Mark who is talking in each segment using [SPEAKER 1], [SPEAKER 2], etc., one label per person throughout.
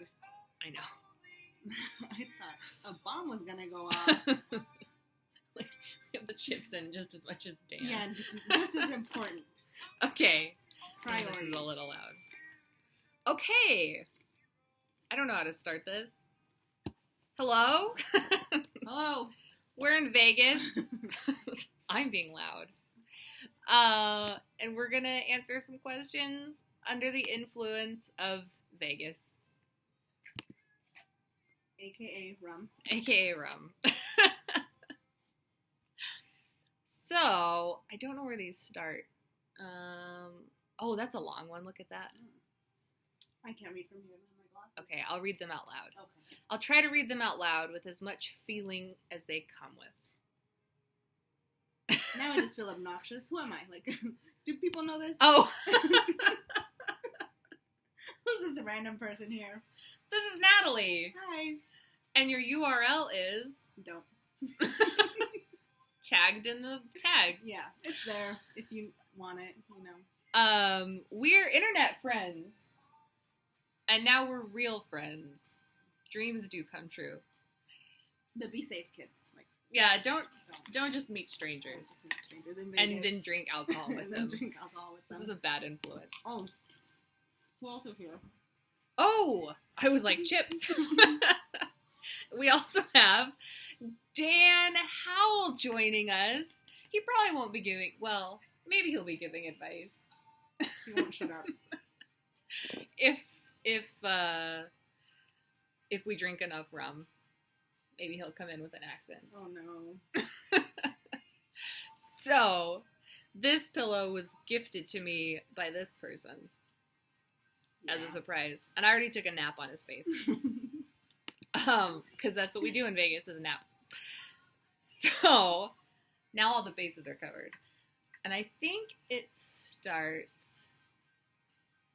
[SPEAKER 1] loud.
[SPEAKER 2] I know.
[SPEAKER 1] I thought a bomb was gonna go off.
[SPEAKER 2] Like, we have the chips in just as much as Dan.
[SPEAKER 1] Yeah, this is important.
[SPEAKER 2] Okay.
[SPEAKER 1] Priorities.
[SPEAKER 2] This is a little loud. Okay. I don't know how to start this. Hello?
[SPEAKER 1] Hello.
[SPEAKER 2] We're in Vegas. I'm being loud. And we're going to answer some questions under the influence of Vegas.
[SPEAKER 1] AKA rum.
[SPEAKER 2] AKA rum. So, I don't know where these start. Oh, that's a long one. Look at that.
[SPEAKER 1] I can't read from here. I have my glasses.
[SPEAKER 2] Okay, I'll read them out loud.
[SPEAKER 1] Okay.
[SPEAKER 2] I'll try to read them out loud with as much feeling as they come with.
[SPEAKER 1] Now I just feel obnoxious. Who am I? Like, do people know this?
[SPEAKER 2] Oh!
[SPEAKER 1] Who's this random person here?
[SPEAKER 2] This is Natalie.
[SPEAKER 1] Hi.
[SPEAKER 2] And your URL is
[SPEAKER 1] Don't.
[SPEAKER 2] tagged in the tags.
[SPEAKER 1] Yeah, it's there if you want it, you know.
[SPEAKER 2] We're internet friends. And now we're real friends. Dreams do come true.
[SPEAKER 1] But be safe, kids. Like,
[SPEAKER 2] Yeah, don't just meet strangers.
[SPEAKER 1] Strangers in
[SPEAKER 2] And
[SPEAKER 1] Vegas.
[SPEAKER 2] then drink alcohol with
[SPEAKER 1] And
[SPEAKER 2] them.
[SPEAKER 1] then drink alcohol with them.
[SPEAKER 2] This is a bad influence.
[SPEAKER 1] Oh. Who else is here?
[SPEAKER 2] Oh! I was like, chips. We also have Dan Howell joining us. He probably won't be giving, well, maybe he'll be giving advice.
[SPEAKER 1] He won't shut up.
[SPEAKER 2] If we drink enough rum, maybe he'll come in with an accent.
[SPEAKER 1] Oh no.
[SPEAKER 2] So, this pillow was gifted to me by this person as a surprise. And I already took a nap on his face. Because that's what we do in Vegas is a nap. So, now all the bases are covered. And I think it starts...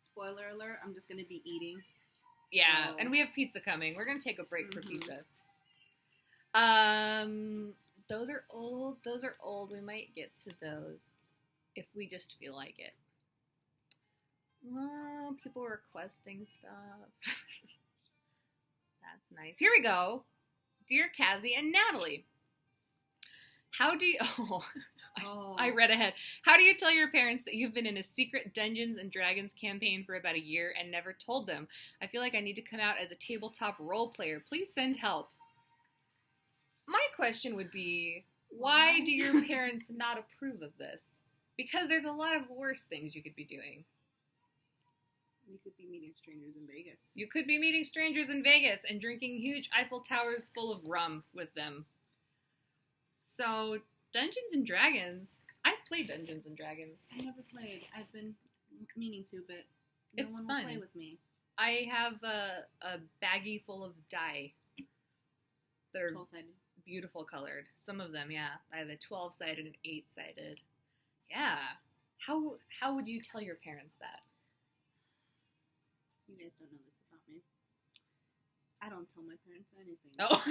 [SPEAKER 1] Spoiler alert, I'm just going to be eating.
[SPEAKER 2] Yeah,
[SPEAKER 1] Oh.
[SPEAKER 2] and we have pizza coming. We're going to take a break for pizza. Those are old. We might get to those if we just feel like it. Oh, people requesting stuff. That's nice. Here we go. Dear Kazzy and Natalie. How do you... Oh, I read ahead. How do you tell your parents that you've been in a secret Dungeons and Dragons campaign for about a year and never told them? I feel like I need to come out as a tabletop role player. Please send help. My question would be, why do your parents not approve of this? Because there's a lot of worse things you could be doing.
[SPEAKER 1] You could be meeting strangers in Vegas.
[SPEAKER 2] You could be meeting strangers in Vegas and drinking huge Eiffel Towers full of rum with them. So, Dungeons and Dragons. I've played Dungeons and Dragons.
[SPEAKER 1] I never played. I've been meaning to, but
[SPEAKER 2] It's
[SPEAKER 1] one
[SPEAKER 2] fun.
[SPEAKER 1] will play with me.
[SPEAKER 2] I have a baggie full of die. They're
[SPEAKER 1] 12-sided.
[SPEAKER 2] beautiful colored. Some of them, yeah. I have a 12-sided and 8-sided. Yeah. How would you tell your parents that?
[SPEAKER 1] You guys don't know this about me. I don't tell my parents anything.
[SPEAKER 2] Oh.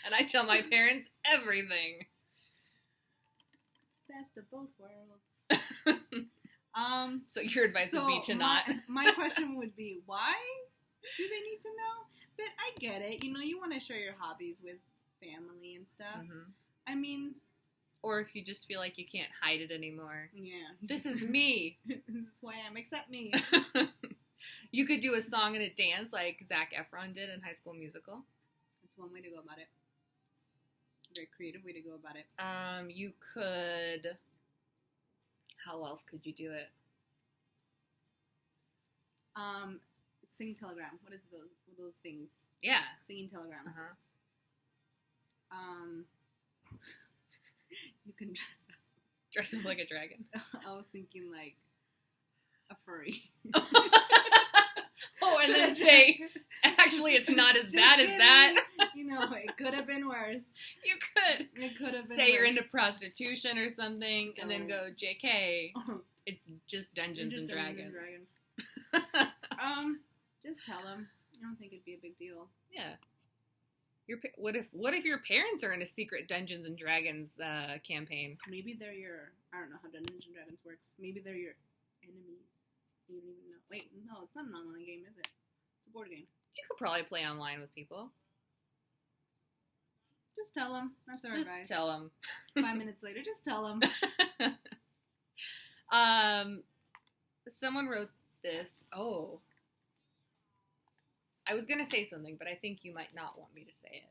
[SPEAKER 2] And I tell my parents everything.
[SPEAKER 1] Best of both worlds.
[SPEAKER 2] So your advice would be to not.
[SPEAKER 1] My question would be, why do they need to know? But I get it. You know, you want to share your hobbies with family and stuff.
[SPEAKER 2] Mm-hmm.
[SPEAKER 1] I mean...
[SPEAKER 2] Or if you just feel like you can't hide it anymore.
[SPEAKER 1] Yeah.
[SPEAKER 2] This is me.
[SPEAKER 1] This is who I am. Accept me.
[SPEAKER 2] You could do a song and a dance like Zac Efron did in High School Musical.
[SPEAKER 1] That's one way to go about it. Very creative way to go about it.
[SPEAKER 2] You could... How else could you do it?
[SPEAKER 1] Sing telegram. What is those things?
[SPEAKER 2] Yeah.
[SPEAKER 1] Singing telegram.
[SPEAKER 2] Uh-huh.
[SPEAKER 1] You can
[SPEAKER 2] Dress up like a dragon.
[SPEAKER 1] I was thinking like a furry.
[SPEAKER 2] Oh, and then say, actually, it's not as bad as that.
[SPEAKER 1] You know, it could have been worse.
[SPEAKER 2] You could.
[SPEAKER 1] It could have been
[SPEAKER 2] say
[SPEAKER 1] worse.
[SPEAKER 2] you're into prostitution or something, and then go, JK, it's just Dungeons and Dragons.
[SPEAKER 1] Just tell them. I don't think it'd be a big deal.
[SPEAKER 2] Yeah. What if your parents are in a secret Dungeons and Dragons campaign?
[SPEAKER 1] Maybe they're your... I don't know how Dungeons and Dragons works. Maybe they're your enemies. You don't even know. Wait, no, it's not an online game, is it? a board game.
[SPEAKER 2] You could probably play online with people.
[SPEAKER 1] Just tell them. That's our advice.
[SPEAKER 2] Just tell them.
[SPEAKER 1] 5 minutes later, just tell them.
[SPEAKER 2] Someone wrote this. Oh. I was going to say something, but I think you might not want me to say it.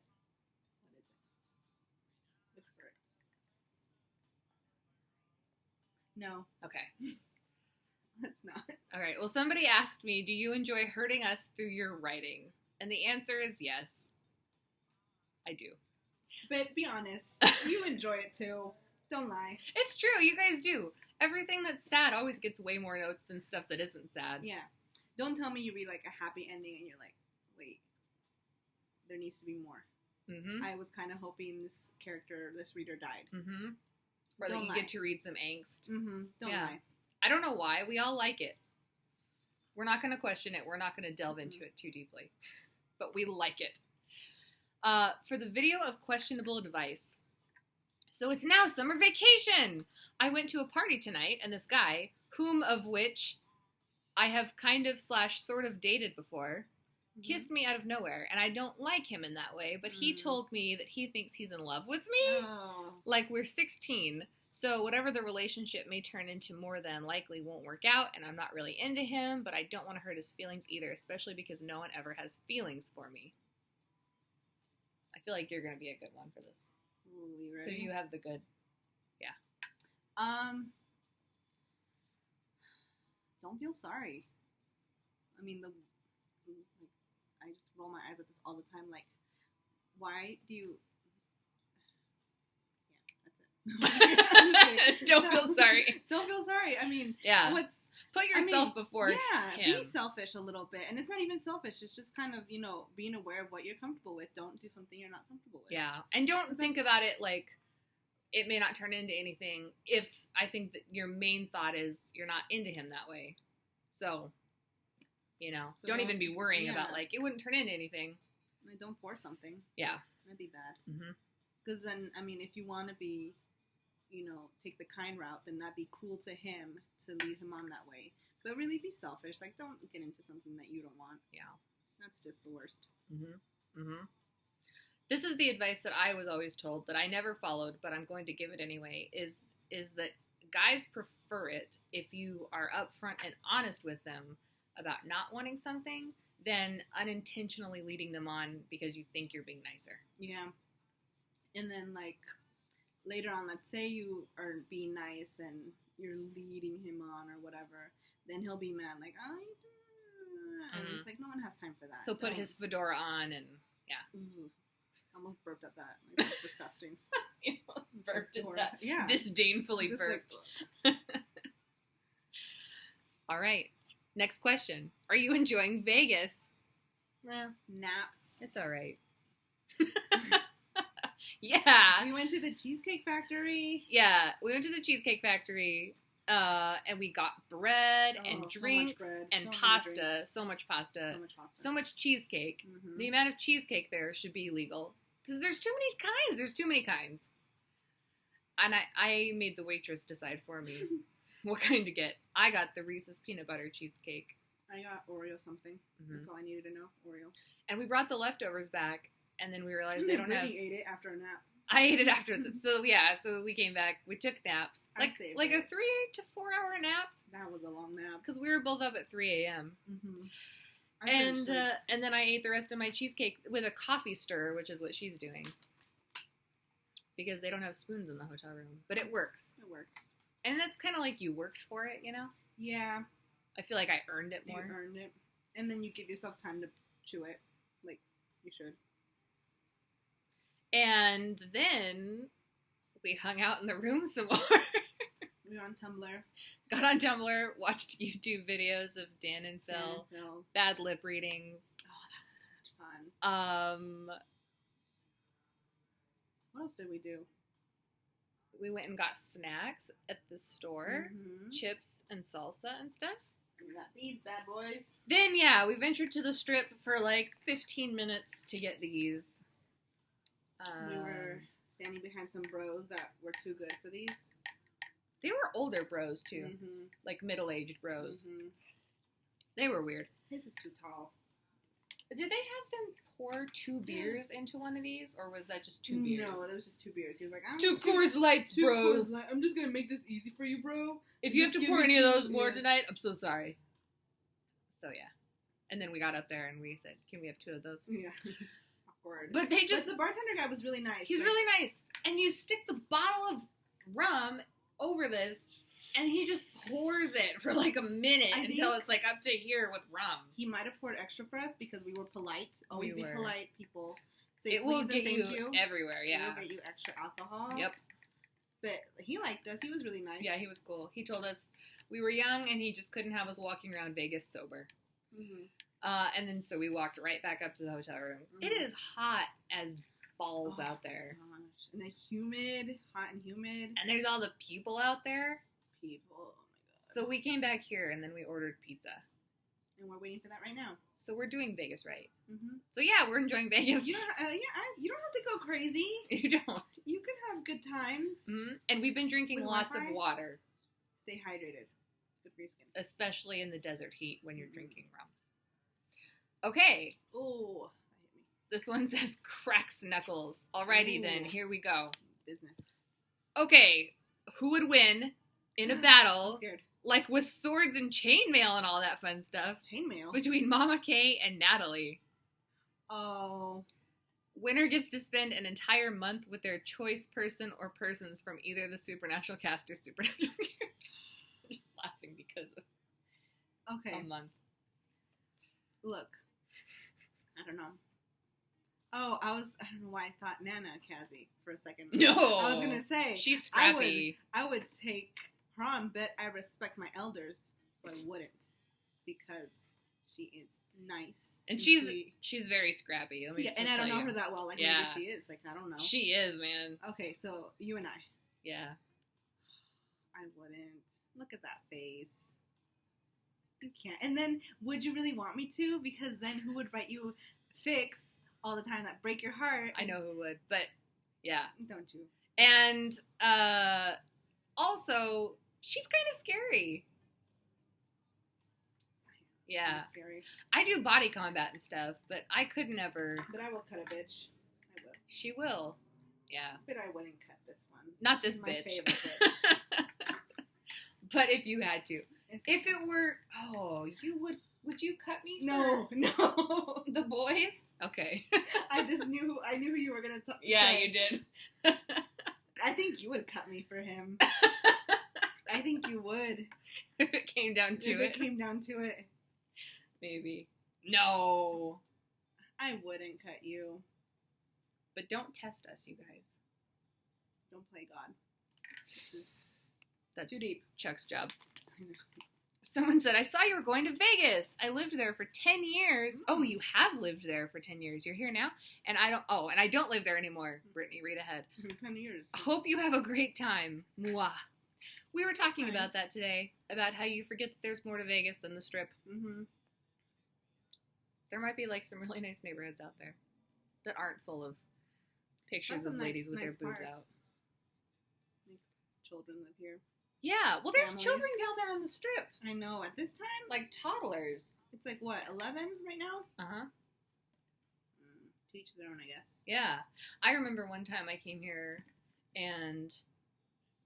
[SPEAKER 1] What is it? Look for it. No.
[SPEAKER 2] Okay.
[SPEAKER 1] Let's not.
[SPEAKER 2] All right. Well, somebody asked me, do you enjoy hurting us through your writing? And the answer is yes. I do.
[SPEAKER 1] But be honest. You enjoy it too. Don't lie.
[SPEAKER 2] It's true. You guys do. Everything that's sad always gets way more notes than stuff that isn't sad.
[SPEAKER 1] Yeah. Don't tell me you read like a happy ending and you're like, wait, there needs to be more.
[SPEAKER 2] Mm-hmm.
[SPEAKER 1] I was kind of hoping this reader died.
[SPEAKER 2] Mm-hmm. Or that you get to read some angst.
[SPEAKER 1] Mm-hmm. Don't lie.
[SPEAKER 2] I don't know why. We all like it. We're not going to question it. We're not going to delve into it too deeply. But we like it. For the video of questionable advice. So it's now summer vacation. I went to a party tonight, and this guy, whom of which I have kind of / sort of dated before, kissed me out of nowhere, and I don't like him in that way, but he told me that he thinks he's in love with me.
[SPEAKER 1] Oh.
[SPEAKER 2] Like we're 16, so whatever the relationship may turn into more than likely won't work out, and I'm not really into him, but I don't want to hurt his feelings either, especially because no one ever has feelings for me. I feel like you're going to be a good one for this.
[SPEAKER 1] Ooh, you ready?
[SPEAKER 2] Because you have the good,
[SPEAKER 1] Don't feel sorry. I mean, I just roll my eyes at this all the time. Like, why do you? Yeah, that's it.
[SPEAKER 2] Don't feel sorry.
[SPEAKER 1] Don't feel sorry. I mean,
[SPEAKER 2] yeah. Put yourself before
[SPEAKER 1] him.
[SPEAKER 2] him.
[SPEAKER 1] Be selfish a little bit, and it's not even selfish. It's just kind of being aware of what you're comfortable with. Don't do something you're not comfortable with.
[SPEAKER 2] Yeah, and don't think about it like it may not turn into anything. If I think that your main thought is you're not into him that way, so don't even be worrying about like it wouldn't turn into anything.
[SPEAKER 1] Like, don't force something.
[SPEAKER 2] Yeah,
[SPEAKER 1] that'd be bad.
[SPEAKER 2] Because
[SPEAKER 1] then, I mean, if you want to be, take the kind route, then that'd be cruel to him to lead him on that way. But really be selfish. Like, don't get into something that you don't want. Yeah. That's just the worst.
[SPEAKER 2] This is the advice that I was always told that I never followed, but I'm going to give it anyway, is that guys prefer it if you are upfront and honest with them about not wanting something than unintentionally leading them on because you think you're being nicer.
[SPEAKER 1] Yeah. And then, like, later on, let's say you are being nice and you're leading him on or whatever, then he'll be mad, like, and it's like, no one has time for that.
[SPEAKER 2] He'll put his fedora on and, yeah.
[SPEAKER 1] Almost burped at that. Like, that's disgusting.
[SPEAKER 2] You almost burped at that.
[SPEAKER 1] Yeah.
[SPEAKER 2] Disdainfully burped. Like, all right. Next question. Are you enjoying Vegas? Well,
[SPEAKER 1] naps.
[SPEAKER 2] It's all right. Yeah.
[SPEAKER 1] We went to the Cheesecake Factory.
[SPEAKER 2] Yeah. We went to the Cheesecake Factory. And we got bread and drinks and pasta. So much pasta. So much cheesecake. The amount of cheesecake there should be illegal. Because there's too many kinds. There's too many kinds. And I made the waitress decide for me what kind to get. I got the Reese's peanut butter cheesecake.
[SPEAKER 1] I got Oreo something. That's all I needed to know. Oreo.
[SPEAKER 2] And we brought the leftovers back. And then we realized they don't have...
[SPEAKER 1] You ate it after a nap.
[SPEAKER 2] I ate it after so we came back. We took naps. Like a 3 to 4 hour nap.
[SPEAKER 1] That was a long nap.
[SPEAKER 2] Because we were both up at 3 a.m. And then I ate the rest of my cheesecake with a coffee stir, which is what she's doing. Because they don't have spoons in the hotel room. But it works.
[SPEAKER 1] It works.
[SPEAKER 2] And that's kind of like you worked for it,
[SPEAKER 1] Yeah.
[SPEAKER 2] I feel like I earned it more.
[SPEAKER 1] You earned it. And then you give yourself time to chew it. Like, you should.
[SPEAKER 2] And then we hung out in the room some more.
[SPEAKER 1] We were on Tumblr.
[SPEAKER 2] Got on Tumblr, watched YouTube videos of Dan and Phil. Bad lip readings.
[SPEAKER 1] Oh, that was so much fun. What else did we do?
[SPEAKER 2] We went and got snacks at the store. Chips and salsa and stuff.
[SPEAKER 1] And we got these bad boys.
[SPEAKER 2] Then, we ventured to the strip for like 15 minutes to get these.
[SPEAKER 1] We were standing behind some bros that were too good for these.
[SPEAKER 2] They were older bros, too. Like middle-aged bros. They were weird.
[SPEAKER 1] His is too tall.
[SPEAKER 2] Did they have them pour 2 beers into one of these, or was that just 2 beers?
[SPEAKER 1] No, it was just 2 beers. He was like,
[SPEAKER 2] 2 Coors Lights, bro.
[SPEAKER 1] I'm just gonna make this easy for you, bro.
[SPEAKER 2] If you have to pour any of those more tonight, I'm so sorry. So yeah, and then we got up there and we said, "Can we have 2 of those?"
[SPEAKER 1] Yeah, awkward.
[SPEAKER 2] But the
[SPEAKER 1] bartender guy was really nice.
[SPEAKER 2] He's really nice, and you stick the bottle of rum over this, and he just pours it for like a minute until it's like up to here with rum.
[SPEAKER 1] He might have poured extra for us because we were polite. Always be polite, people. Say
[SPEAKER 2] it will get you everywhere. Yeah,
[SPEAKER 1] it will get you extra alcohol.
[SPEAKER 2] Yep.
[SPEAKER 1] But he liked us. He was really nice.
[SPEAKER 2] Yeah, he was cool. He told us we were young and he just couldn't have us walking around Vegas sober.
[SPEAKER 1] Mm-hmm.
[SPEAKER 2] And then so we walked right back up to the hotel room. Mm-hmm. It is hot as balls out there.
[SPEAKER 1] Gosh. And hot and humid.
[SPEAKER 2] And there's all the people out there.
[SPEAKER 1] Oh my god.
[SPEAKER 2] So we came back here and then we ordered pizza.
[SPEAKER 1] And we're waiting for that right now.
[SPEAKER 2] So we're doing Vegas right.
[SPEAKER 1] Mm-hmm.
[SPEAKER 2] So yeah, we're enjoying Vegas.
[SPEAKER 1] You don't have to go crazy.
[SPEAKER 2] You don't.
[SPEAKER 1] You can have good times.
[SPEAKER 2] Mm-hmm. And we've been drinking lots of water.
[SPEAKER 1] Stay hydrated. It's good for your skin.
[SPEAKER 2] Especially in the desert heat when you're drinking rum. Okay.
[SPEAKER 1] Oh, that hit me.
[SPEAKER 2] This one says cracks knuckles. Alrighty then, here we go.
[SPEAKER 1] Business.
[SPEAKER 2] Okay, who would win in a battle?
[SPEAKER 1] I'm scared.
[SPEAKER 2] Like with swords and chainmail and all that fun stuff.
[SPEAKER 1] Chainmail?
[SPEAKER 2] Between Mama Kay and Natalie.
[SPEAKER 1] Oh.
[SPEAKER 2] Winner gets to spend an entire month with their choice person or persons from either the Supernatural cast or Supernatural characters. I'm just laughing because of a month.
[SPEAKER 1] Look. I don't know. Oh, I don't know why I thought Nana Kazzy for a second.
[SPEAKER 2] No.
[SPEAKER 1] I was going to say.
[SPEAKER 2] She's scrappy.
[SPEAKER 1] I would take her on, but I respect my elders, so I wouldn't. Because she is nice.
[SPEAKER 2] And she's very scrappy.
[SPEAKER 1] And I don't know her that well. Like, maybe she is. Like, I don't know.
[SPEAKER 2] She is, man.
[SPEAKER 1] Okay, so you and I.
[SPEAKER 2] Yeah.
[SPEAKER 1] I wouldn't. Look at that face. You can't. And then, would you really want me to? Because then who would write you fics all the time that break your heart?
[SPEAKER 2] I know who would, but yeah.
[SPEAKER 1] Don't you?
[SPEAKER 2] And also, she's kind of scary. Yeah.
[SPEAKER 1] Scary.
[SPEAKER 2] I do body combat and stuff, but I could never.
[SPEAKER 1] But I will cut a bitch. I will.
[SPEAKER 2] She will. Yeah.
[SPEAKER 1] But I wouldn't cut this one.
[SPEAKER 2] Not this
[SPEAKER 1] My
[SPEAKER 2] bitch.
[SPEAKER 1] favorite bitch.
[SPEAKER 2] But if you had to. If it were, would you cut me?
[SPEAKER 1] No.
[SPEAKER 2] The boys? Okay.
[SPEAKER 1] I knew who you were going to talk.
[SPEAKER 2] Yeah, you did.
[SPEAKER 1] I think you would cut me for him. I think you would.
[SPEAKER 2] If it came down to it.
[SPEAKER 1] If it came down to it.
[SPEAKER 2] Maybe. No.
[SPEAKER 1] I wouldn't cut you.
[SPEAKER 2] But don't test us, you guys.
[SPEAKER 1] Don't play God.
[SPEAKER 2] That's
[SPEAKER 1] too deep.
[SPEAKER 2] Chuck's job. Someone said, I saw you were going to Vegas. I lived there for 10 years. Oh, you have lived there for 10 years. You're here now? And I don't live there anymore. Brittany, read ahead.
[SPEAKER 1] 10 years.
[SPEAKER 2] Hope you have a great time. Mwah. We were talking about that today, about how you forget that there's more to Vegas than the Strip.
[SPEAKER 1] Mm-hmm.
[SPEAKER 2] There might be, like, some really nice neighborhoods out there that aren't full of pictures of ladies with their boobs out.
[SPEAKER 1] Children live here.
[SPEAKER 2] Yeah, well, there's children down there on the Strip.
[SPEAKER 1] I know, at this time?
[SPEAKER 2] Like toddlers.
[SPEAKER 1] It's like, what, 11 right now?
[SPEAKER 2] Uh-huh.
[SPEAKER 1] To each their own, I guess.
[SPEAKER 2] Yeah. I remember one time I came here, and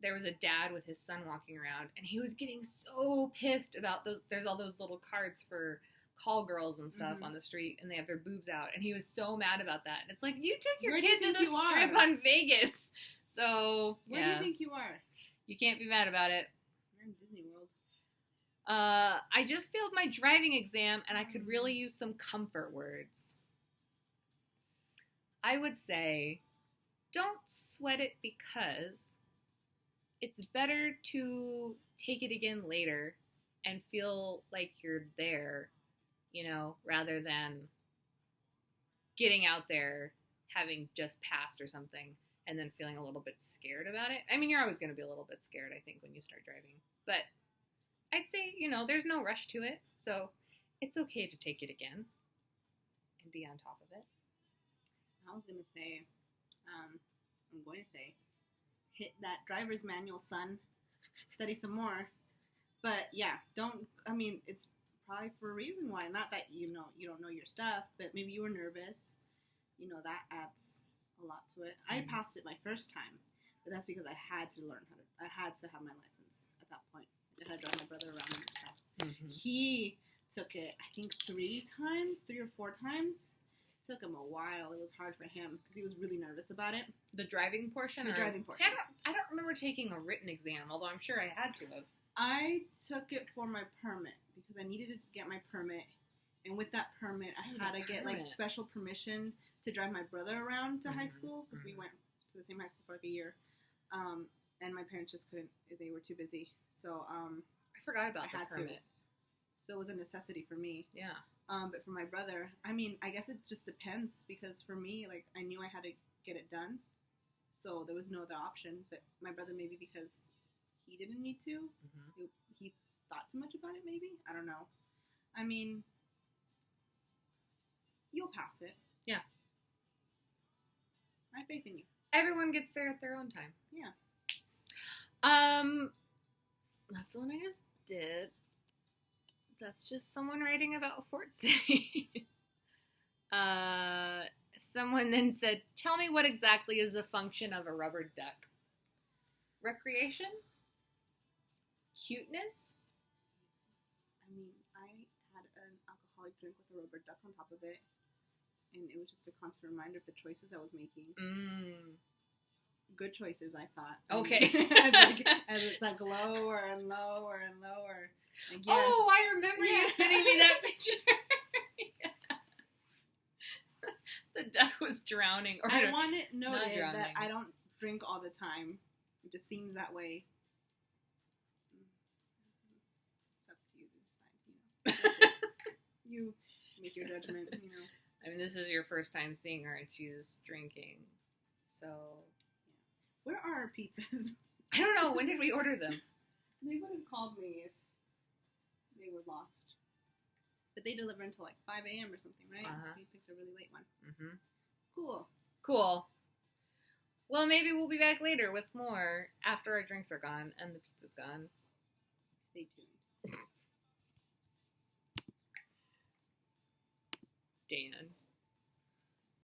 [SPEAKER 2] there was a dad with his son walking around, and he was getting so pissed about there's all those little carts for call girls and stuff on the street, and they have their boobs out, and he was so mad about that. And it's like, you took your kid to the Strip on Vegas. So,
[SPEAKER 1] Where do you think you are?
[SPEAKER 2] You can't be mad about it.
[SPEAKER 1] You're in Disney World.
[SPEAKER 2] I just failed my driving exam, and I could really use some comfort words. I would say, don't sweat it because it's better to take it again later and feel like you're there, rather than getting out there, having just passed or something, and then feeling a little bit scared about it. I mean, you're always going to be a little bit scared, I think, when you start driving. But I'd say, there's no rush to it. So it's okay to take it again and be on top of it.
[SPEAKER 1] I was going to say, hit that driver's manual, son. Study some more. But yeah, it's probably for a reason why. Not that you don't know your stuff, but maybe you were nervous. That adds a lot to it. I passed it my first time, but that's because I had to learn I had to have my license at that point. I had to drive my brother around and stuff. Mm-hmm. He took it, I think, 3 or 4 times. Took him a while. It was hard for him because he was really nervous about it.
[SPEAKER 2] The driving portion?
[SPEAKER 1] The driving portion.
[SPEAKER 2] See, I don't remember taking a written exam, although I'm sure I had to have.
[SPEAKER 1] I took it for my permit because I needed to get my permit. And with that permit, I had to get like special permission to drive my brother around to high school because we went to the same high school for like a year. And my parents just couldn't. They were too busy. So
[SPEAKER 2] I forgot about the permit.
[SPEAKER 1] So it was a necessity for me.
[SPEAKER 2] Yeah.
[SPEAKER 1] But for my brother, I mean, I guess it just depends because for me, like, I knew I had to get it done. So there was no other option. But my brother, maybe because he didn't need to, he thought too much about it, maybe? I don't know. I mean, you'll pass it.
[SPEAKER 2] Yeah.
[SPEAKER 1] I have faith in you.
[SPEAKER 2] Everyone gets there at their own time.
[SPEAKER 1] Yeah.
[SPEAKER 2] That's the one I just did. That's just someone writing about Fort City. Someone then said, tell me what exactly is the function of a rubber duck? Recreation? Cuteness?
[SPEAKER 1] I mean, I had an alcoholic drink with a rubber duck on top of it. And it was just a constant reminder of the choices I was making. Good choices, I thought.
[SPEAKER 2] Okay.
[SPEAKER 1] as it's like lower and lower and lower. And yes,
[SPEAKER 2] oh, I remember you sending me that picture. The duck was drowning. Or
[SPEAKER 1] I want it noted that I don't drink all the time. It just seems that way. It's up to you to decide, You make your judgment,
[SPEAKER 2] I mean, this is your first time seeing her and she's drinking. So.
[SPEAKER 1] Where are our pizzas?
[SPEAKER 2] I don't know. When did we order them?
[SPEAKER 1] They would have called me if they were lost. But they deliver until like 5 a.m. or something, right? We picked a really late one. Cool.
[SPEAKER 2] Well, maybe we'll be back later with more after our drinks are gone and the pizza's gone.
[SPEAKER 1] Stay tuned.
[SPEAKER 2] Dan.